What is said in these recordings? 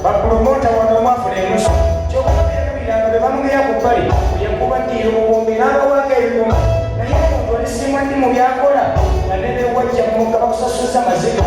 bapromota wano mwafuna enusu kyokubabirabiranga be bamugeya ku bbali yakubaddiira obuwumbi n'abawanga ebigoma naye omuntu alisimwa ndi mu byakola nga nebewajja mumugga bakusasuza maziga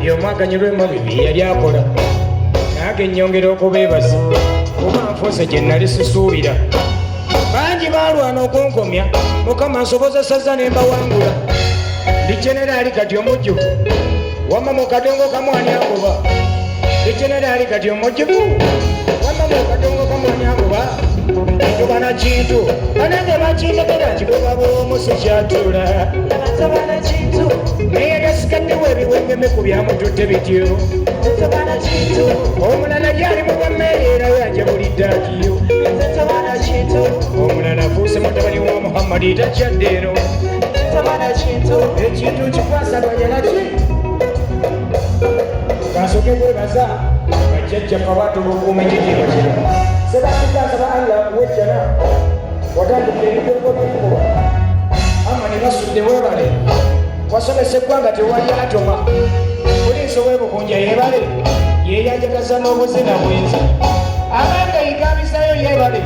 yomwaganyirwemu bibi yali akola nange nnyongera okubeebaza kuba nfuuse gye nali sisuubira bangi baalwana okunkomya mukama nsobozesa ne mbawangula ndi jeneraali kati omujjuvu wamma mu kadongo kamwani agoba ndi jeneraali kati omujjuvu wamma mu kadongo kamwani agoba tubana kintu banange bakintegera kigoba bw'omusi kyatula tabana kintu naye gasikaddewo ebiwengeme ku byamutudde bityo tabana kintu omulala yali mu bammeeri era yajabulidde akiyo tabana kintu omulala afuuse mutabani wa muhammadi takyadde eno tabana kintu ekintu kikwasaganyalaki kasoke kwebaza bajjajjaffe batubukuuma ekitiibwa kino sebakikasaba allah wejjana watandika ebikokokuba ama ne basudde webale wasomesa eggwanga tewali atoma poliisi ow'ebukunja yebale yeyanjagaza n'obuzina bwenzi abanga yigabisayo yebale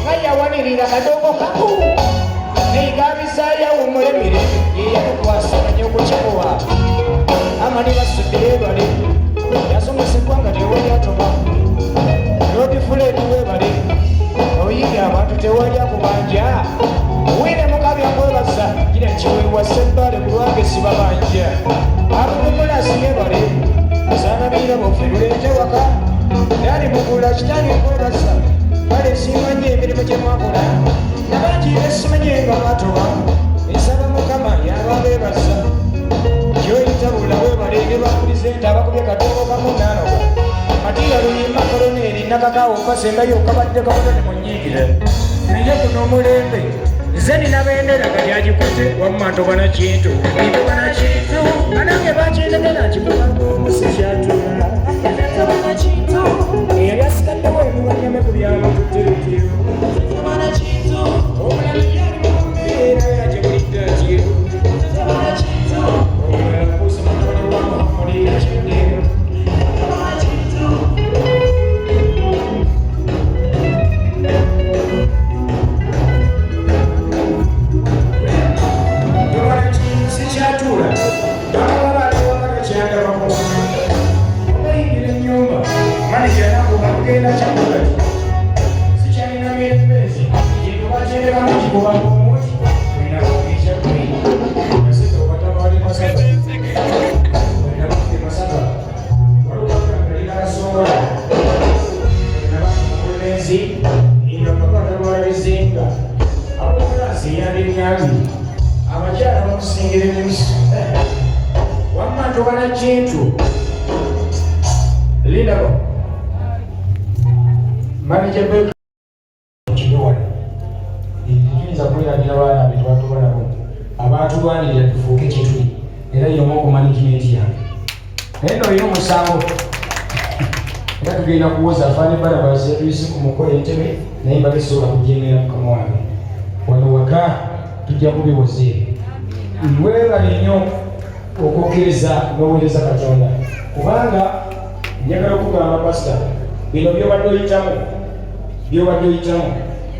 nga yawanirira kadogo kaku neyigabisayo awumulemire yeyakukwasaganya okukikuba ama ne basudde yebale yasomesa eggwanga tewali atoma lodifuleti webale oyiga abantu tewali akubanja wine mukabya kwebaza gira kiwewa sebbale ku lwange sibabanja abumulasi yebale musanabira bofe luleete waka nali mugula kitani kwebaza bale simanye emirimu gye mwakola nabangi besimenye nga batoba esaba mukama yaba bebaza kyoyitabula webale ne bakuliza ente abakubye katongo kamunanoga matira luyimba koloneri nakakawo kasembayo kabadde kabonane mu nnyingire naye kuno omulembe nze nina bendera kati agikutte wamma ntobana kintu ntobana kintu anange bakintegera nkikubaomusi kyatula ntobana kintu eyali asikaddewo ebibanyame ku byamututtirikiro ntobana kintu omulala yali mumbeera yagibulidde akiro ntobana kintu omulala kuusa mutabani wa muhammadi yakiddeero abantu banira tufuuke kituli era yomu okumanya management yange naye noolina omusango era tugenda kuwoza afaane Barabasi yatuyise ku mukolo entebe naye mbagesobola kujemera mukama wange wano waka tujja kubiwoze weebale nnyo okukkiriza n'oweereza Katonda kubanga njagala okugamba pasita bino byobadde oyitamu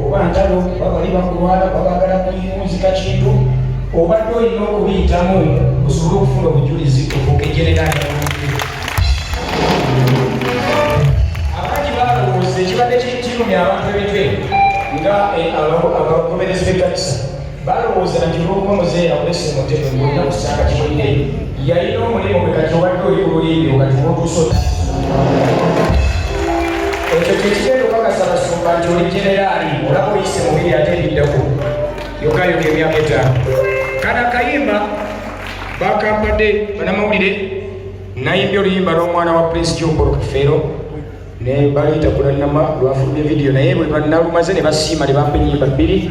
oba ntalo babali bakulwala babagala kuyinzika kintu obadde olina okubiyitamu osobole okufuna obujulizi okugejereranya abangi balowooza ekibadde kirumya abantu ebitwe nga abakomerezi b'ekkanisa balowooza nti olwokuba muzeeya kulesa omutego ng'olina kusanga kimulire yalina omulimu gwe kati obadde oli olulindiro kati bwotusota ekyo kyekigenda okakasa basumba nti oli generaali olaba oyise mubiri ate eriddako yokayoka emyaka 5 kana kayimba bakampadde banamawulire nayimbye oluyimba lw'omwana wa prince Jombolo Kafeero ne baliyita kulanama lwafulumye vidiyo naye bwe banalumaze ne basiima ne bampa ennyimba 2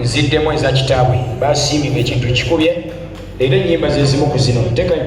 nziddemu eza kitaabwe basiimibwa ekintu kikubye era ennyimba ze zimu ku zino tekayo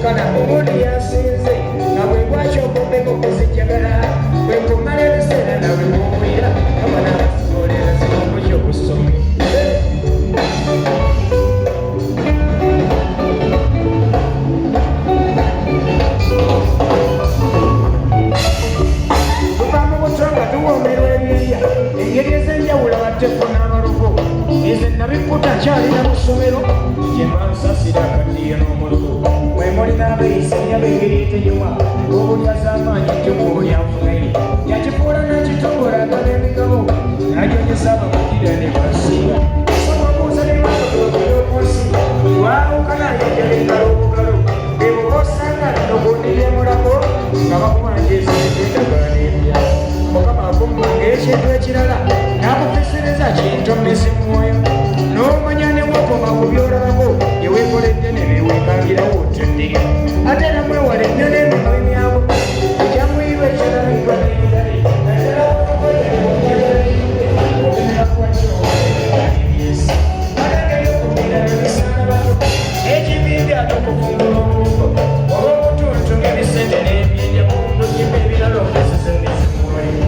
Kana omuli yasinze nga bwe bwakyo okomeko kuzijjagala kana yajabengalo obugalo ebo bosanga nokundiryemulako nga bakumanjeeseeddagaanebya mukama akumma ng'ekintu ekirala n'akutesereza kintomesi mwoyo n'omanya ne wakoma ku byolabako eweekoledde ne beewekangirawo otudde ate era mwewale nnyo n'emima emyabo ekyamuyirwa ekirala ekibindi atokuvumbula obulungo olw'obutuntu ng'ebisente n'ebinja mu buntu kimba ebirala okuzizengezi mwoyo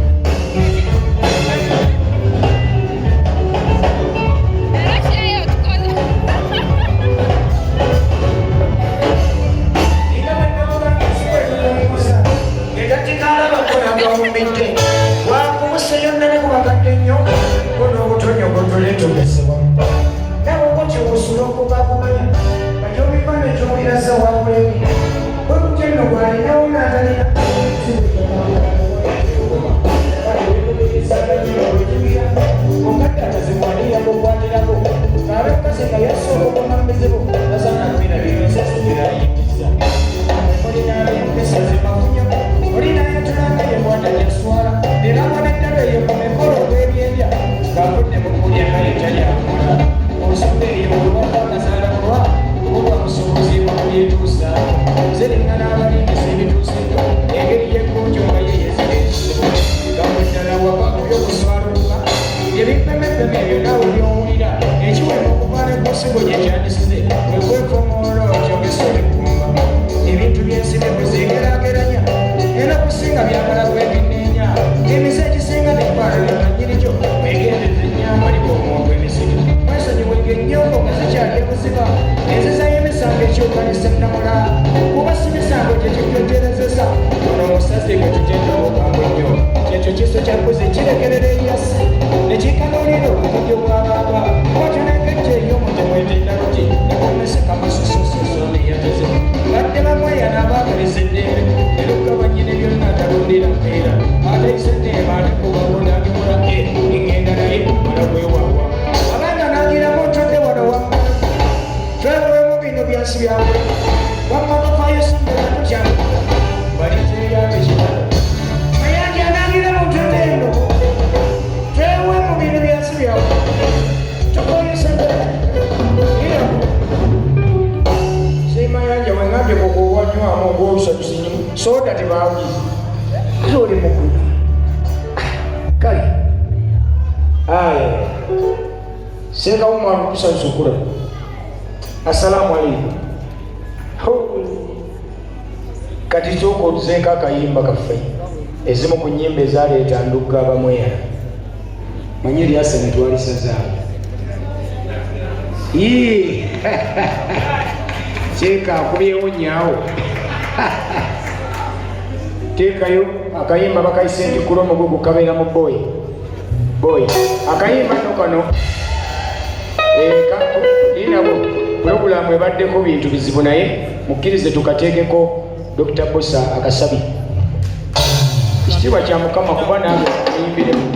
wakubuseyo nnene kubagadde nnyo onoobutonyogotoletogesebwa nawe okutyo busula okuba kumanya akyobipande kyowiraza wabwebi bwekutyenno gwalinawo n'atalina omugadde atazimwanira kukwatirako kaabe mukase nga yasooka okumamizibu nasanakubira byonsasibirayingiza olinaabempesa zimafunya olinayatulanga yekwata yaswala era mwaneddala eyo mu mikolo olw'ebyendya ng'avudde mu kulya naye talyakola nsonga eyo olwakanazaala kulwa olwa musobozibwa kulyetuusaawo zeriŋŋana abalingisa ebituusiddwa engeri y'ekkunjo nga ye yezireesibu gamuddala waba ebyokuswaluka ebimpemepeme ebyo naawe byowulira ekiwema okuvaana kunsigo gye kyandisize wekwefomoola okyogesa kumba ebintu by'ensibe kuzegeraageranya era kusinga byagala kwebineenya emize egisinga nekwalala nanyirikyo wegendeze ennyamba liko omuntu emisigo mwesonyiwege ennyongo nga zikyali ebuziba enziza y'emisango ekyukanisa ennamula kuba si misango gyekijjojerezesa ono omusazi gwe tujendawokambu nnyo kyekyo kiso kyakuzi kirekerera eyasi nekikanuulira obumujjo bw'abaaba watonengejja ery'omutemwetendalogi nekomeseka masusososo neyateze badde bamweyana abaakaliza eddembe erukabanyine byonna atalondera mpeera ateisedde ebaanekubabonagimula engenda naye mala bwewawa abanga nagiramu ntodde wano wamma twewulemu bino byansi byawe wamma bafaayo sembera tutyamu baliteyabe kitala mayanja nagiramu ntodde eno twewemu bino byansi byawe tukoye sembera ira semayanja wengambye kukuwanywamu ogwolusadusinyimu soda tebawuliza ate oli mukulu kale aya sekawumwana okusansukula assalamu alaikum kati sooka otuzeeko akayimba kaffe ezimu ku nnyimba ezaleeta ndugga abamweyala manye eryase netwalisazaawo kyeka akubyewo nyaawo teekayo akayimba bakayise nti kulo omugugu kabeera mu boyi akayimba no kano inabo pulogulaamu ebaddeko bintu bizibu naye mukkirize tukateekeko Dr. Bosa akasabi ekitiibwa kya mukama kuba nange ayimbiremu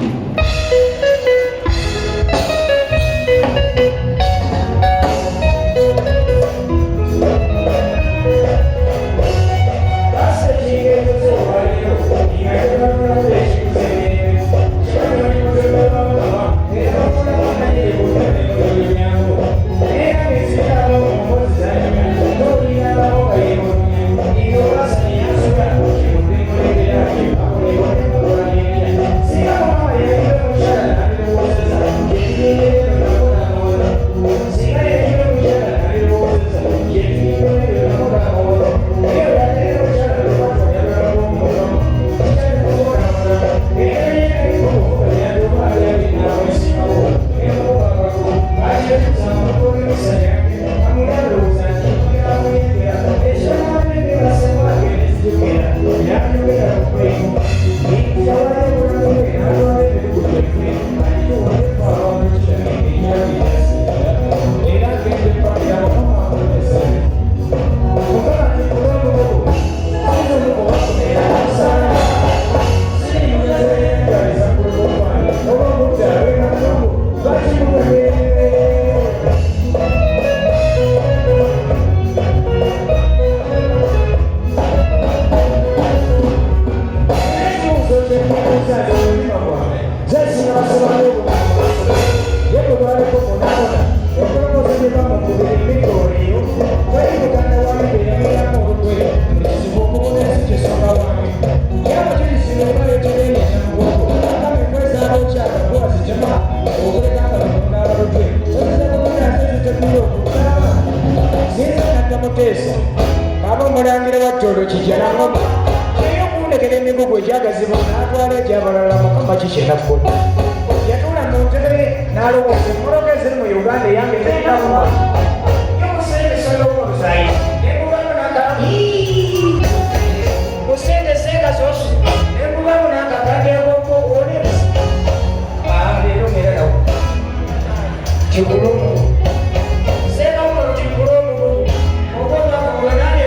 Mulangira watolo kijana ngoma eyo kundekera emigugu egyagazibu n'atwala egyabalala mukama kikena kkola yatula mu ntebe n'alowooza emmoloka eziri mu Uganda eyange teyinamuwa yomusendesa n'omuzayi nemugamba naka musendeseka zosi nemugamba nakakadekoko olebisa leero ngera nawo kikulumu sekamuno kikulumu okonakuwenane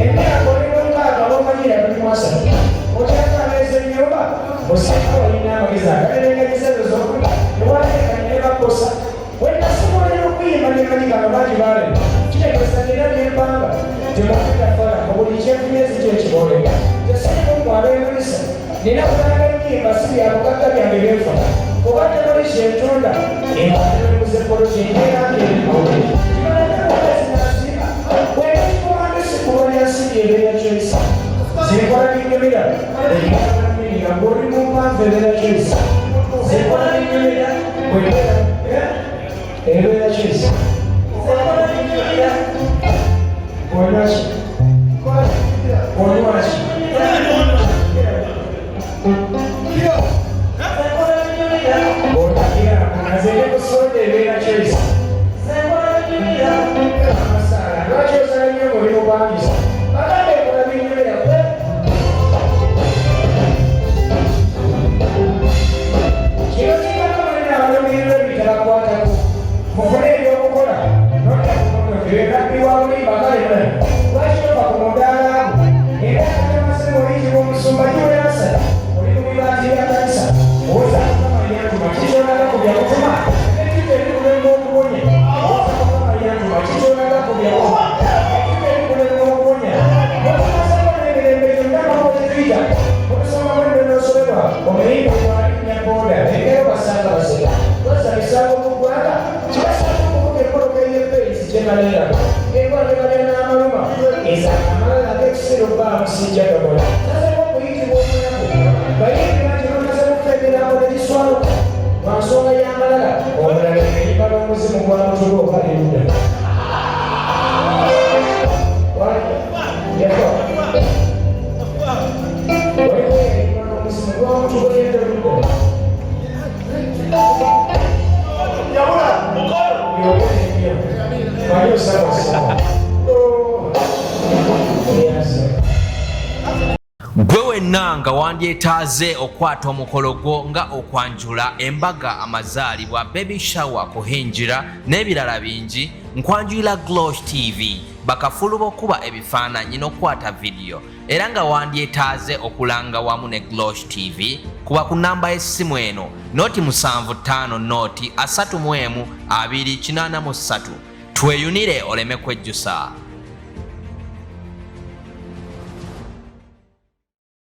Emyaka buli kyefunezi kyekiboleka tesinga abeemulisa nina kulanga ennyimba si byabugagga byange byenfuna oba temuli kyentonda embaemuze polokinerakerimawulire kibalaaezinasiba bwekikuwandisikubonyansibi ebeera kyoisa zikola binyumira ng'oli mu mpanvu ebeera kyoisa zikola binyumira ebeera kyoisa Onwaki? Onwaki? Otakira, azenge kusonda ebeera kyoisa. Amasala, lwaki osala nnyo ng'oli mu bwangisa? Bagambe ekola binyumira kwe. Kino kingako mulina abalumirizo ebitabakwatako. Mufune ebyokukola. Ebirabbiwamu bakale lwaki ova ku mudaala era atamase mulingi w'omusumba gy'oyasa oli mu bibaati bya kanisa owoza kukamanyantuma kikyonaga ku byakutuma ekiba ebikulemba okuwonya owoza kukamanyantuma kikyonaga ku byakutuma ekiba ebikulemba okuwonya omumasako n'emirembe gyonna makotetwita okusoma mwendo n'osobebwa omuyimba gwalinnya boda engero basanga baseka lwasa bisango mu ggwanga kibasanga okuvuga enkoloka y'ebbeeyisi gyebalera ekwagebalya n'amaluma eza amalala ag'ekiseera okuba amusijja gakola nasema okuyitibwa omunaku bayimbi bangi bamaze mufegerako negiswaluka lwa nsonga y'amalala omulala eyimba n'omuzimu gwa mutuba oba erudda waliwo eyimba n'omuzimu gwa mutuba erudda gwe wenna nga wandyetaaze okwata omukolo gwo nga okwanjula embaga amazaalibwa baby shower kuhinjira n'ebirala bingi nkwanjulira Glosh TV bakafulu b'okuba ebifaananyi n'okwata vidiyo era nga wandyetaaze okulanga wamu ne Glosh TV kuba ku namba y'essimu eno noti 75 noti 31 283 tweyunire oleme kwejjusa.